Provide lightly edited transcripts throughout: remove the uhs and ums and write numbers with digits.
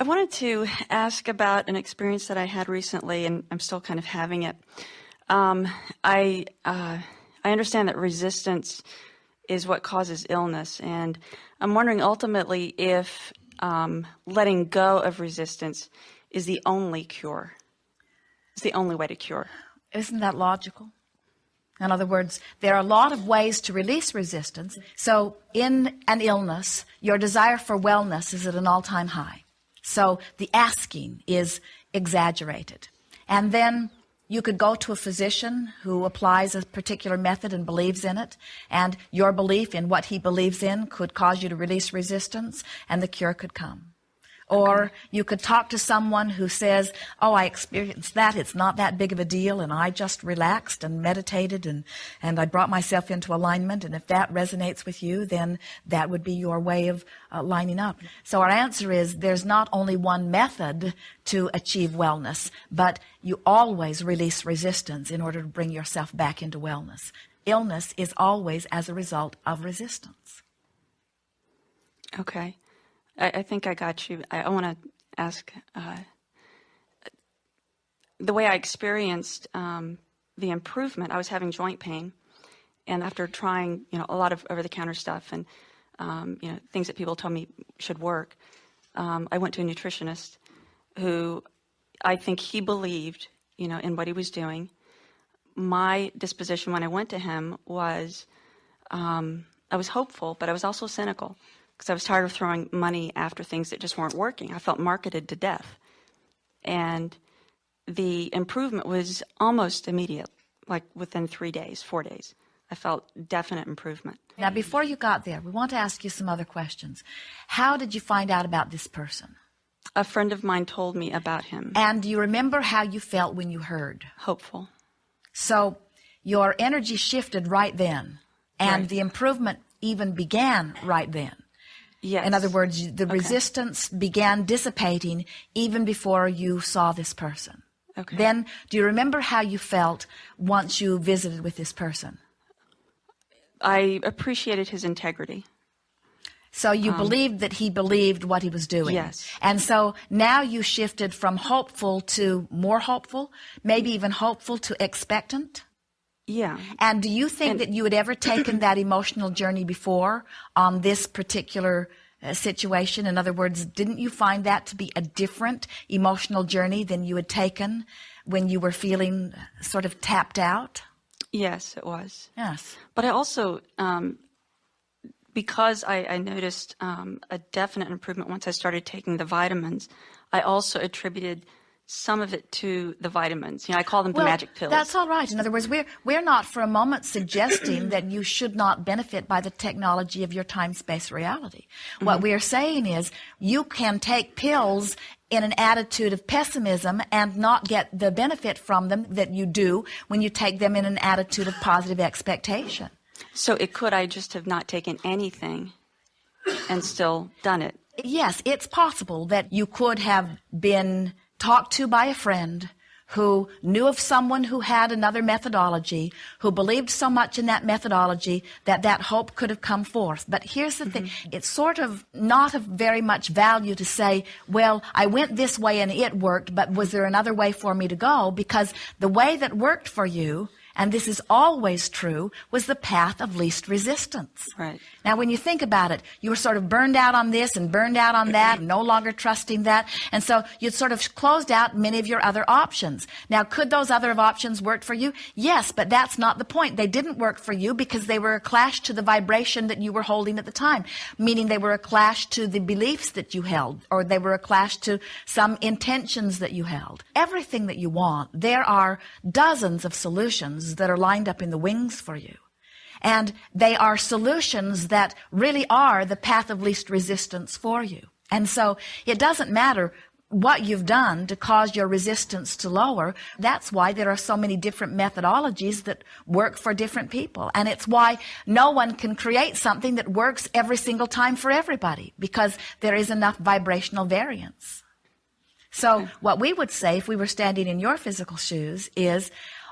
I wanted to ask about an experience that I had recently, and I'm still kind of having it. I understand that resistance is what causes illness, and I'm wondering ultimately if letting go of resistance is the only cure. It's the only way to cure. Isn't that logical? In other words, there are a lot of ways to release resistance. So in an illness, your desire for wellness is at an all-time high. So the asking is exaggerated. And then you could go to a physician who applies a particular method and believes in it, and your belief in what he believes in could cause you to release resistance, and the cure could come. Or you could talk to someone who says, oh, I experienced that, it's not that big of a deal, and I just relaxed and meditated and I brought myself into alignment, and if that resonates with you, then that would be your way of lining up. So our answer is there's not only one method to achieve wellness, but you always release resistance in order to bring yourself back into wellness. Illness is always as a result of resistance. Okay. I think I got you. I want to ask, the way I experienced the improvement, I was having joint pain, and after trying, a lot of over-the-counter stuff and, things that people told me should work, I went to a nutritionist who I think he believed, in what he was doing. My disposition when I went to him was, I was hopeful, but I was also cynical, because I was tired of throwing money after things that just weren't working. I felt marketed to death. And the improvement was almost immediate, like within 3 days, 4 days. I felt definite improvement. Now, before you got there, we want to ask you some other questions. How did you find out about this person? A friend of mine told me about him. And do you remember how you felt when you heard? Hopeful. So your energy shifted right then, and Right. the improvement even began right then. Yes. In other words, the resistance began dissipating even before you saw this person. Okay. Then, do you remember how you felt once you visited with this person? I appreciated his integrity. So you believed that he believed what he was doing. Yes. And so now you shifted from hopeful to more hopeful, maybe even hopeful to expectant? Yeah. And do you think that you had ever taken that emotional journey before on this particular situation? In other words, didn't you find that to be a different emotional journey than you had taken when you were feeling sort of tapped out? Yes, it was. Yes. But I also, because I noticed a definite improvement once I started taking the vitamins, I also attributed some of it to the vitamins. I call them the magic pills. That's all right. In other words, we're not for a moment suggesting that you should not benefit by the technology of your time-space reality. Mm-hmm. What we are saying is you can take pills in an attitude of pessimism and not get the benefit from them that you do when you take them in an attitude of positive expectation. So I just have not taken anything and still done it? Yes, it's possible that you could have been talked to by a friend who knew of someone who had another methodology, who believed so much in that methodology that that hope could have come forth. But here's the thing. It's sort of not of very much value to say, well, I went this way and it worked, but was there another way for me to go? Because the way that worked for you, and this is always true, was the path of least resistance. Right. Now, when you think about it, you were sort of burned out on this and burned out on that, no longer trusting that. And so you'd sort of closed out many of your other options. Now, could those other options work for you? Yes, but that's not the point. They didn't work for you because they were a clash to the vibration that you were holding at the time, meaning they were a clash to the beliefs that you held, or they were a clash to some intentions that you held. Everything that you want, there are dozens of solutions that are lined up in the wings for you. And they are solutions that really are the path of least resistance for you. And so it doesn't matter what you've done to cause your resistance to lower. That's why there are so many different methodologies that work for different people. And it's why no one can create something that works every single time for everybody, because there is enough vibrational variance. So what we would say if we were standing in your physical shoes is,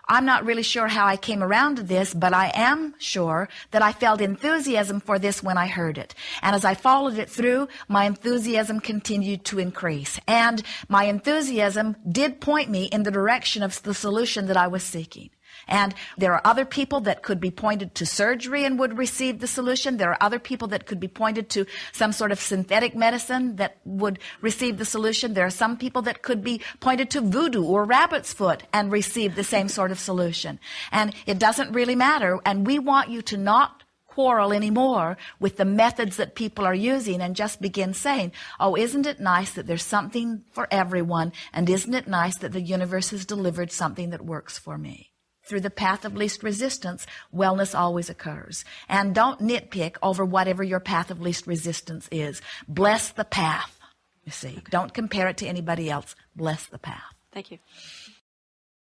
I'm not really sure how I came around to this, but I am sure that I felt enthusiasm for this when I heard it. And as I followed it through, my enthusiasm continued to increase. And my enthusiasm did point me in the direction of the solution that I was seeking. And there are other people that could be pointed to surgery and would receive the solution. There are other people that could be pointed to some sort of synthetic medicine that would receive the solution. There are some people that could be pointed to voodoo or rabbit's foot and receive the same sort of solution. And it doesn't really matter. And we want you to not quarrel anymore with the methods that people are using and just begin saying, oh, isn't it nice that there's something for everyone? And isn't it nice that the universe has delivered something that works for me? Through the path of least resistance, wellness always occurs. And don't nitpick over whatever your path of least resistance is. Bless the path, you see. Okay. Don't compare it to anybody else. Bless the path. Thank you.